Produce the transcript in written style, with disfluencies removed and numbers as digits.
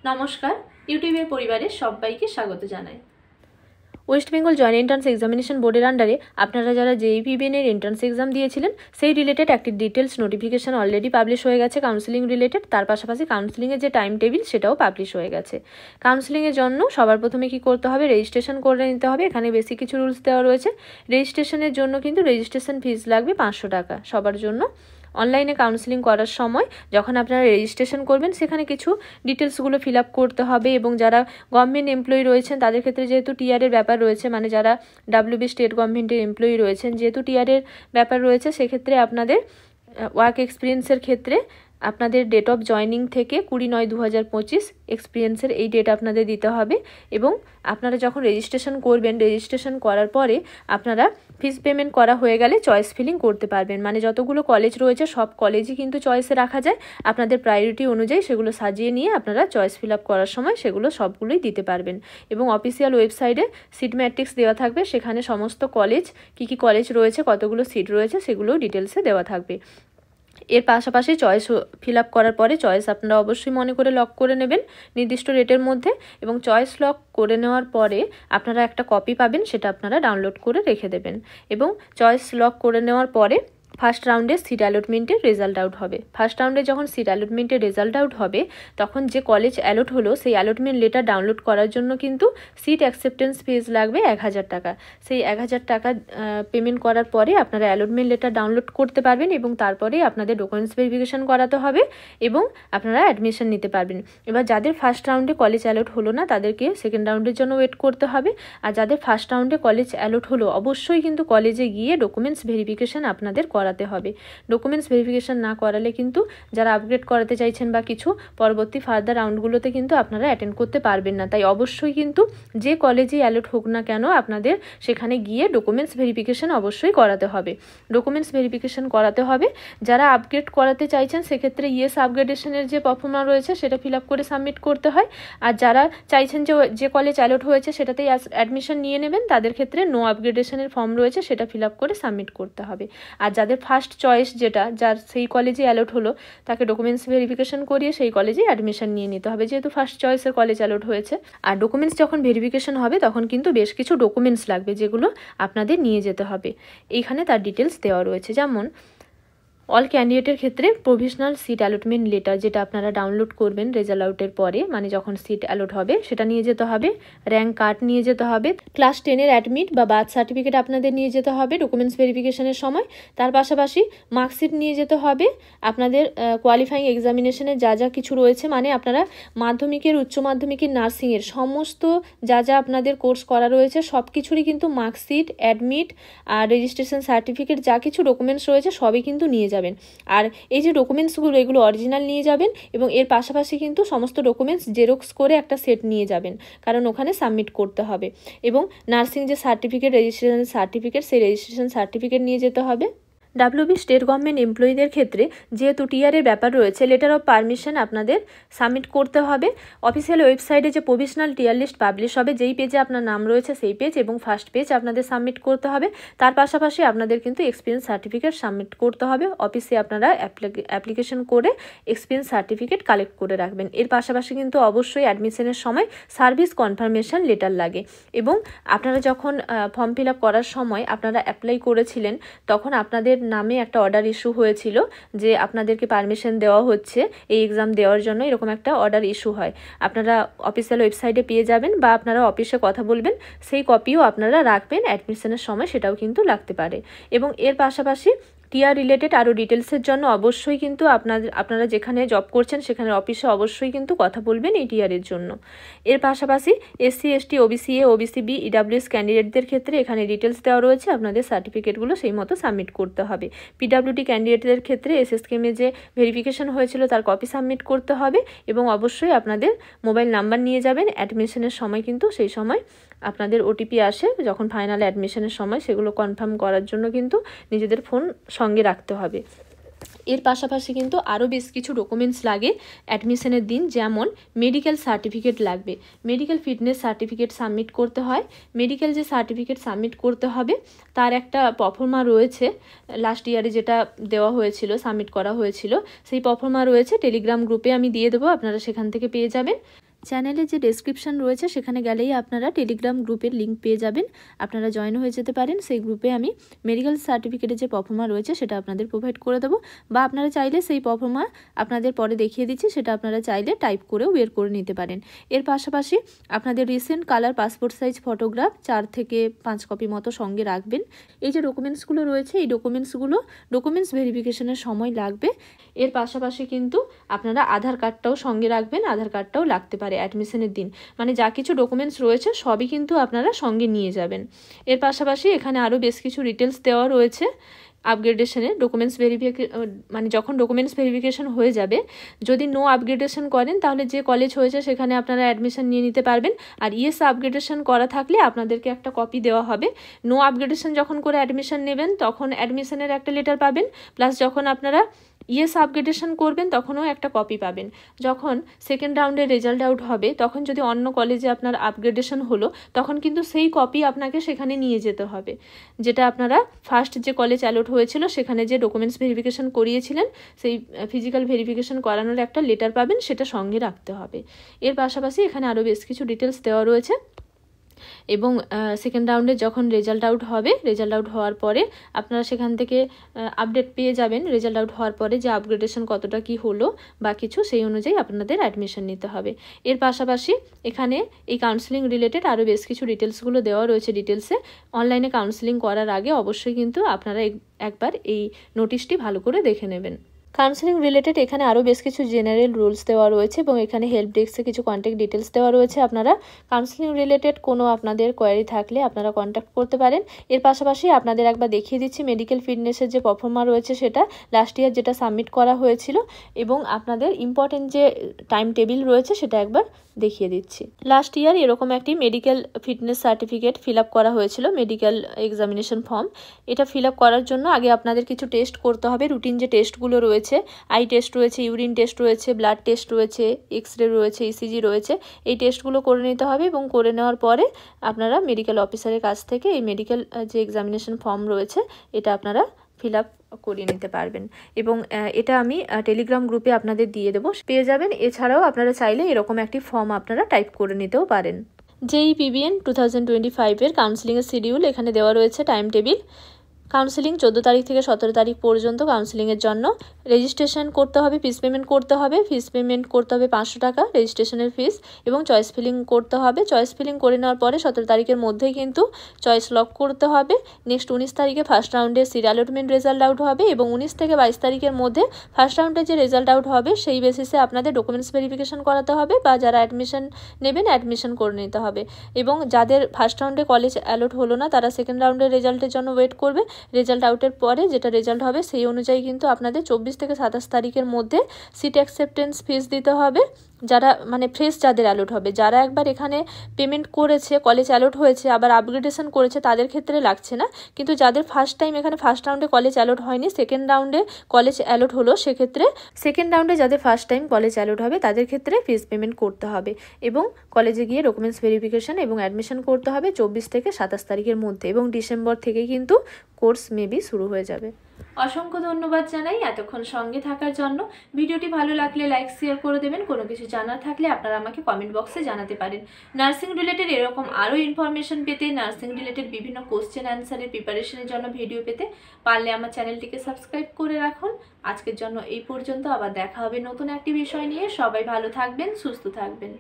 নমস্কার, ইউটিউবের পরিবারের সবাইকে স্বাগত জানাই। West Bengal joint entrance examination বোর্ডের আন্ডারে আপনারা যারা জেইপিবিএন এর এন্ট্রান্স এক্সাম দিয়েছিলেন সেই রিলেটেড একটি ডিটেলস নোটিফিকেশন অলরেডি পাবলিশ হয়ে গেছে কাউন্সেলিং রিলেটেড। তার পাশাপাশি কাউন্সেলিংয়ের যে টাইম টেবিল সেটাও পাবলিশ হয়ে গেছে। কাউন্সেলিংয়ের জন্য সবার প্রথমে কি করতে হবে, রেজিস্ট্রেশন করে নিতে হবে। এখানে বেশি কিছু রুলস দেওয়া রয়েছে। রেজিস্ট্রেশনের জন্য কিন্তু রেজিস্ট্রেশন ফিস লাগবে 500 টাকা সবার জন্য। অনলাইনে কাউন্সেলিং করার সময় যখন আপনারা রেজিস্ট্রেশন করবেন সেখানে কিছু ডিটেলসগুলো ফিল আপ করতে হবে এবং যারা গভর্নমেন্ট এমপ্লয়ি রয়েছেন তাদের ক্ষেত্রে যেহেতু টিআরের ব্যাপার রয়েছে, মানে যারা ডাব্লিউবি স্টেট গভর্নমেন্টের এমপ্লয়ি রয়েছেন যেহেতু টিআরের ব্যাপার রয়েছে, সেক্ষেত্রে আপনাদের ওয়ার্ক এক্সপিরিয়েন্সের ক্ষেত্রে আপনাদের ডেট অফ জয়নিং থেকে 20/9/2025 এক্সপিরিয়েন্সের এই ডেট আপনাদের দিতে হবে। এবং আপনারা যখন রেজিস্ট্রেশন করবেন, রেজিস্ট্রেশন করার পরে আপনারা ফিস পেমেন্ট করা হয়ে গেলে চয়েস ফিলিং করতে পারবেন। মানে যতগুলো কলেজ রয়েছে সব কলেজই কিন্তু চয়েসে রাখা যায়। আপনাদের প্রায়োরিটি অনুযায়ী সেগুলো সাজিয়ে নিয়ে আপনারা চয়েস ফিল আপ করার সময় সেগুলো সবগুলোই দিতে পারবেন। এবং অফিসিয়াল ওয়েবসাইটে সিট ম্যাট্রিক্স দেওয়া থাকবে, সেখানে সমস্ত কলেজ কী কী কলেজ রয়েছে, কতগুলো সিট রয়েছে সেগুলো ডিটেলসে দেওয়া থাকবে। এর পাশাপাশি চয়েস ফিল আপ করার পরে চয়েস আপনারা অবশ্যই মনে করে লক করে নেবেন নির্দিষ্ট রেটের মধ্যে। এবং চয়েস লক করে নেওয়ার পরে আপনারা একটা কপি পাবেন, সেটা আপনারা ডাউনলোড করে রেখে দেবেন। এবং চয়েস লক করে নেওয়ার পরে ফার্স্ট রাউন্ডে সিট অ্যালটমেন্টের রেজাল্ট আউট হবে। ফার্স্ট রাউন্ডে যখন সিট অ্যালটমেন্টের রেজাল্ট আউট হবে তখন যে কলেজ অ্যালট হলো সেই অ্যালটমেন্ট লেটার ডাউনলোড করার জন্য কিন্তু সিট অ্যাকসেপ্টেন্স ফিস লাগবে 1000 টাকা। সেই 1000 টাকা পেমেন্ট করার পরে আপনারা অ্যালটমেন্ট লেটার ডাউনলোড করতে পারবেন এবং তারপরে আপনাদের ডকুমেন্টস ভেরিফিকেশন করাতে হবে এবং আপনারা অ্যাডমিশন নিতে পারবেন। এবার যাদের ফার্স্ট রাউন্ডে কলেজ অ্যালট হলো না তাদেরকে সেকেন্ড রাউন্ডের জন্য ওয়েট করতে হবে। আর যাদের ফার্স্ট রাউন্ডে কলেজ অ্যালট হলো অবশ্যই কিন্তু কলেজে গিয়ে ডকুমেন্টস ভেরিফিকেশন আপনাদের করাতে হবে। ডকুমেন্টস ভেরিফিকেশন না করালে কিন্তু যারা আপগ্রেড করাতে চাইছেন বা কিছু পরবর্তী ফার্দার রাউন্ডগুলোতে কিন্তু আপনারা অ্যাটেন্ড করতে পারবেন না। তাই অবশ্যই কিন্তু যে কলেজেই অ্যালট হোক না কেন আপনাদের সেখানে গিয়ে ডকুমেন্টস ভেরিফিকেশন অবশ্যই করাতে হবে। ডকুমেন্টস ভেরিফিকেশন করাতে হবে। যারা আপগ্রেড করাতে চাইছেন সেক্ষেত্রে ইয়েস আপগ্রেডেশনের যে পারফর্মা রয়েছে সেটা ফিল আপ করে সাবমিট করতে হয়। আর যারা চাইছেন যে কলেজ অ্যালট হয়েছে সেটাতেই অ্যাডমিশন নিয়ে নেবেন তাদের ক্ষেত্রে নো আপগ্রেডেশনের ফর্ম রয়েছে, সেটা ফিল আপ করে সাবমিট করতে হবে। আর যাদের ফার্স্ট চয়েস যেটা যার সেই কলেজে অ্যালট হলো তাকে ডকুমেন্টস ভেরিফিকেশন করিয়ে সেই কলেজে অ্যাডমিশন নিয়ে নিতে হবে, যেহেতু ফার্স্ট চয়েসের কলেজ অ্যালট হয়েছে। আর ডকুমেন্টস যখন ভেরিফিকেশন হবে তখন কিন্তু বেশ কিছু ডকুমেন্টস লাগবে যেগুলো আপনাদের নিয়ে যেতে হবে। এইখানে তার ডিটেলস দেওয়া রয়েছে, যেমন অল ক্যান্ডিডেটের ক্ষেত্রে প্রভিশনাল সিট অ্যালটমেন্ট লেটার যেটা আপনারা ডাউনলোড করবেন রেজাল্ট আউটের পরে, মানে যখন সিট অ্যালট হবে সেটা নিয়ে যেতে হবে। র্যাঙ্ক কার্ড নিয়ে যেতে হবে। ক্লাস 10-এর অ্যাডমিট বা বার্থ সার্টিফিকেট আপনাদের নিয়ে যেতে হবে ডকুমেন্টস ভেরিফিকেশনের সময়। তার পাশাপাশি মার্কশিট নিয়ে যেতে হবে। আপনাদের কোয়ালিফাইং এক্সামিনেশনের যা যা কিছু রয়েছে, মানে আপনারা মাধ্যমিকের, উচ্চ মাধ্যমিকের, নার্সিংয়ের সমস্ত যা যা আপনাদের কোর্স করা রয়েছে সব কিছুরই কিন্তু মার্কশিট, অ্যাডমিট আর রেজিস্ট্রেশন সার্টিফিকেট যা কিছু ডকুমেন্টস রয়েছে সবই কিন্তু নিয়ে যাবেন। আর এই যে ডকুমেন্টসগুলো এগুলো অরিজিনাল নিয়ে যাবেন এবং এর পাশাপাশি কিন্তু সমস্ত ডকুমেন্টস জেরক্স করে একটা সেট নিয়ে যাবেন, কারণ ওখানে সাবমিট করতে হবে। এবং নার্সিং যে সার্টিফিকেট, রেজিস্ট্রেশন সার্টিফিকেট, সেই রেজিস্ট্রেশন সার্টিফিকেট নিয়ে যেতে হবে। ডাব্লিউবি স্টেট গভর্নমেন্ট এমপ্লয়ীদের ক্ষেত্রে যেহেতু টিআরের ব্যাপার রয়েছে লেটার অফ পারমিশন আপনাদের সাবমিট করতে হবে। অফিসিয়াল ওয়েবসাইটে যে প্রভিশনাল টিআর লিস্ট পাবলিশ হবে যেই পেজে আপনার নাম রয়েছে সেই পেজ এবং ফার্স্ট পেজ আপনাদের সাবমিট করতে হবে। তার পাশাপাশি আপনাদের কিন্তু এক্সপিরিয়েন্স সার্টিফিকেট সাবমিট করতে হবে। অফিসে আপনারা অ্যাপ্লিকেশন করে এক্সপিরিয়েন্স সার্টিফিকেট কালেক্ট করে রাখবেন। এর পাশাপাশি কিন্তু অবশ্যই অ্যাডমিশনের সময় সার্ভিস কনফার্মেশন লেটার লাগে। এবং আপনারা যখন ফর্ম ফিল আপ করার সময় আপনারা অ্যাপ্লাই করেছিলেন তখন আপনাদের নামে একটা অর্ডার ইস্যু হয়েছিল যে আপনাদেরকে পারমিশন দেওয়া হচ্ছে এই এক্সাম দেওয়ার জন্য, এরকম একটা অর্ডার ইস্যু হয়। আপনারা অফিসিয়াল ওয়েবসাইটে পেয়ে যাবেন বা আপনারা অফিসে কথা বলবেন, সেই কপিও আপনারা রাখবেন অ্যাডমিশনের সময়, সেটাও কিন্তু লাগতে পারে। এবং এর পাশাপাশি টিআর রিলেটেড আরও ডিটেলসের জন্য অবশ্যই কিন্তু আপনারা যেখানে জব করছেন সেখানে অফিসে অবশ্যই কিন্তু কথা বলবেন এই টিআরের জন্য। এর পাশাপাশি SC, ST, OBC A, OBC B, EWS ক্যান্ডিডেটদের ক্ষেত্রে এখানে ডিটেলস দেওয়া রয়েছে, আপনাদের সার্টিফিকেটগুলো সেই মতো সাবমিট করতে হবে। পিডাব্লিউডি ক্যান্ডিডেটদের ক্ষেত্রে এসএসকেমে যে ভেরিফিকেশন হয়েছিল তার কপি সাবমিট করতে হবে এবং অবশ্যই আপনাদের মোবাইল নাম্বার নিয়ে যাবেন। অ্যাডমিশনের সময় কিন্তু সেই সময় আপনাদের ওটিপি আসে যখন ফাইনাল অ্যাডমিশনের সময়, সেগুলো কনফার্ম করার জন্য কিন্তু নিজেদের ফোন সঙ্গে রাখতে হবে। এর পাশাপাশি কিন্তু আরও বেশ কিছু ডকুমেন্টস লাগে অ্যাডমিশনের দিন, যেমন মেডিকেল সার্টিফিকেট লাগবে। মেডিকেল ফিটনেস সার্টিফিকেট সাবমিট করতে হয়। মেডিকেল যে সার্টিফিকেট সাবমিট করতে হবে তার একটা পারফর্মা রয়েছে, লাস্ট ইয়ারে যেটা দেওয়া হয়েছিল, সাবমিট করা হয়েছিল, সেই পারফর্মা রয়েছে টেলিগ্রাম গ্রুপে আমি দিয়ে দেবো, আপনারা সেখান থেকে পেয়ে যাবেন। চ্যানেলে যে ডেসক্রিপশন রয়েছে সেখানে গেলেই আপনারা টেলিগ্রাম গ্রুপের লিঙ্ক পেয়ে যাবেন, আপনারা জয়েন হয়ে যেতে পারেন। সেই গ্রুপে আমি মেডিকেল সার্টিফিকেটের যে প্রফর্মা রয়েছে সেটা আপনাদের প্রোভাইড করে দেবো, বা আপনারা চাইলে সেই প্রফর্মা আপনাদের পরে দেখিয়ে দিচ্ছি, সেটা আপনারা চাইলে টাইপ করেও বের করে নিতে পারেন। এর পাশাপাশি আপনাদের recent colour passport size photograph 4 থেকে 5 কপি মতো সঙ্গে রাখবেন। এই যে ডকুমেন্টসগুলো রয়েছে এই ডকুমেন্টস ভেরিফিকেশনের সময় লাগবে। এর পাশাপাশি কিন্তু আপনারা আধার কার্ডটাও সঙ্গে রাখবেন, আধার কার্ডটাও লাগতে পারে অ্যাডমিশনের দিন। মানে যা কিছু ডকুমেন্টস রয়েছে সবই কিন্তু আপনারা সঙ্গে নিয়ে যাবেন। এর পাশাপাশি এখানে আরও বেশ কিছু ডিটেলস দেওয়া রয়েছে আপগ্রেডেশনের। মানে যখন ডকুমেন্টস ভেরিফিকেশন হয়ে যাবে, যদি নো আপগ্রেডেশন করেন তাহলে যে কলেজ হয়েছে সেখানে আপনারা অ্যাডমিশন নিয়ে নিতে পারবেন, আর ইয়েস আপগ্রেডেশন করা থাকলে আপনাদেরকে একটা কপি দেওয়া হবে। নো আপগ্রেডেশন যখন করে অ্যাডমিশন নেবেন তখন অ্যাডমিশনের একটা লেটার পাবেন, প্লাস যখন আপনারা ইয়েস আপগ্রেডেশন করবেন তখনও একটা কপি পাবেন। যখন সেকেন্ড রাউন্ডের রেজাল্ট আউট হবে তখন যদি অন্য কলেজে আপনার আপগ্রেডেশন হলো তখন কিন্তু সেই কপি আপনাকে সেখানে নিয়ে যেতে হবে, যেটা আপনারা ফার্স্ট যে কলেজ অ্যালট হয়েছিল সেখানে যে ডকুমেন্টস ভেরিফিকেশন করিয়েছিলেন সেই ফিজিক্যাল ভেরিফিকেশন করানোর একটা লেটার পাবেন, সেটা সঙ্গে রাখতে হবে। এর পাশাপাশি এখানে আরও বেশ কিছু ডিটেলস দেওয়া রয়েছে। এবং সেকেন্ড রাউন্ডে যখন রেজাল্ট আউট হবে, রেজাল্ট আউট হওয়ার পরে আপনারা সেখান থেকে আপডেট পেয়ে যাবেন রেজাল্ট আউট হওয়ার পরে যে আপগ্রেডেশন কতটা কি হলো বা কিছু, সেই অনুযায়ী আপনাদের অ্যাডমিশন নিতে হবে। এর পাশাপাশি এখানে এই কাউন্সেলিং রিলেটেড আরও বেশ কিছু ডিটেলসগুলো দেওয়া রয়েছে। ডিটেলসে অনলাইনে কাউন্সেলিং করার আগে অবশ্যই কিন্তু আপনারা একবার এই নোটিশটি ভালো করে দেখে নেবেন। কাউন্সেলিং রিলেটেড এখানে আরও বেশ কিছু জেনারেল রুলস দেওয়া রয়েছে এবং এখানে হেল্প ডেস্কে কিছু কন্ট্যাক্ট ডিটেলস দেওয়া রয়েছে। আপনারা কাউন্সেলিং রিলেটেড কোনো আপনাদের কোয়ারি থাকলে আপনারা কন্ট্যাক্ট করতে পারেন। এর পাশাপাশি আপনাদের একবার দেখিয়ে দিচ্ছি মেডিকেল ফিটনেসের যে পারফর্মা রয়েছে সেটা লাস্ট ইয়ার যেটা সাবমিট করা হয়েছিল, এবং আপনাদের ইম্পর্টেন্ট যে টাইম টেবিল রয়েছে সেটা একবার দেখিয়ে দিচ্ছি। লাস্ট ইয়ার এরকম একটি medical fitness certificate fill up করা হয়েছিল, মেডিকেল এক্সামিনেশন ফর্ম। এটা ফিল আপ করার জন্য আগে আপনাদের কিছু টেস্ট করতে হবে। রুটিন যে টেস্টগুলো রয়েছে, আই টেস্ট রয়েছে, ইউরিন টেস্ট রয়েছে, ব্লাড টেস্ট রয়েছে, এক্স রে রয়েছে, ইসিজি রয়েছে, এই টেস্টগুলো করে নিতে হবে। এবং করে নেওয়ার পরে আপনারা মেডিকেল অফিসারের কাছ থেকে এই মেডিকেল যে এক্সামিনেশন ফর্ম রয়েছে এটা আপনারা ফিল আপ করিয়ে নিতে পারবেন। এবং এটা আমি টেলিগ্রাম গ্রুপে আপনাদের দিয়ে দেবো, পেয়ে যাবেন। এছাড়াও আপনারা চাইলে এরকম একটি ফর্ম আপনারা টাইপ করে নিতেও পারেন। যেই পিবিএন 2025-এর কাউন্সেলিংয়ের শিডিউল এখানে দেওয়া রয়েছে, টাইম টেবিল। কাউন্সেলিং 14 তারিখ থেকে 17 তারিখ পর্যন্ত কাউন্সেলিংয়ের জন্য রেজিস্ট্রেশন করতে হবে, ফিস পেমেন্ট করতে হবে। ফিস পেমেন্ট করতে হবে 500 টাকা রেজিস্ট্রেশনের ফিস, এবং চয়েস ফিলিং করতে হবে। চয়েস ফিলিং করে নেওয়ার পরে 17 তারিখের মধ্যেই কিন্তু চয়েস লক করতে হবে। নেক্সট 19 তারিখে ফার্স্ট রাউন্ডের সিট অ্যালটমেন্ট রেজাল্ট আউট হবে, এবং 19 থেকে 22 তারিখের মধ্যে ফার্স্ট রাউন্ডে যে রেজাল্ট আউট হবে সেই বেসিসে আপনাদের ডকুমেন্টস ভেরিফিকেশন করাতে হবে, বা যারা অ্যাডমিশন নেবেন অ্যাডমিশন করে নিতে হবে। এবং যাদের ফার্স্ট রাউন্ডে কলেজ অ্যালট হলো না তারা সেকেন্ড রাউন্ডের রেজাল্টের জন্য ওয়েট করবে। রেজাল্ট আউটের পরে যেটা রেজাল্ট হবে সেই অনুযায়ী কিন্তু আপনাদের 24 থেকে 27 তারিখের মধ্যে সিট অ্যাকসেপ্টেন্স ফিস দিতে হবে। যারা মানে ফ্রেশ যাদের অ্যালট হবে, যারা একবার এখানে পেমেন্ট করেছে, কলেজ অ্যালট হয়েছে, আবার আপগ্রেডেশন করেছে, তাদের ক্ষেত্রে লাগছে না। কিন্তু যাদের ফার্স্ট টাইম এখানে ফার্স্ট রাউন্ডে কলেজ অ্যালট হয়নি, সেকেন্ড রাউন্ডে কলেজ অ্যালট হলো, সেক্ষেত্রে সেকেন্ড রাউন্ডে যাদের ফার্স্ট টাইম কলেজ অ্যালট হবে তাদের ক্ষেত্রে ফিস পেমেন্ট করতে হবে। এবং কলেজে গিয়ে ডকুমেন্টস ভেরিফিকেশন এবং অ্যাডমিশন করতে হবে 24 থেকে 27 তারিখের মধ্যে, এবং ডিসেম্বর থেকেই কিন্তু কোর্স মেবি শুরু হয়ে যাবে। অসংখ্য ধন্যবাদ জানাই এতক্ষণ সঙ্গে থাকার জন্য। ভিডিওটি ভালো লাগলে লাইক শেয়ার করে দেবেন। কোনো কিছু জানার থাকলে আপনারা আমাকে কমেন্ট বক্সে জানাতে পারেন। নার্সিং রিলেটেড এরকম আরও ইনফরমেশন পেতে, নার্সিং রিলেটেড বিভিন্ন কোশ্চেন অ্যান্সারের প্রিপারেশনের জন্য ভিডিও পেতে পারলে আমার চ্যানেলটিকে সাবস্ক্রাইব করে রাখুন। আজকের জন্য এই পর্যন্ত, আবার দেখা হবে নতুন একটি বিষয় নিয়ে। সবাই ভালো থাকবেন, সুস্থ থাকবেন।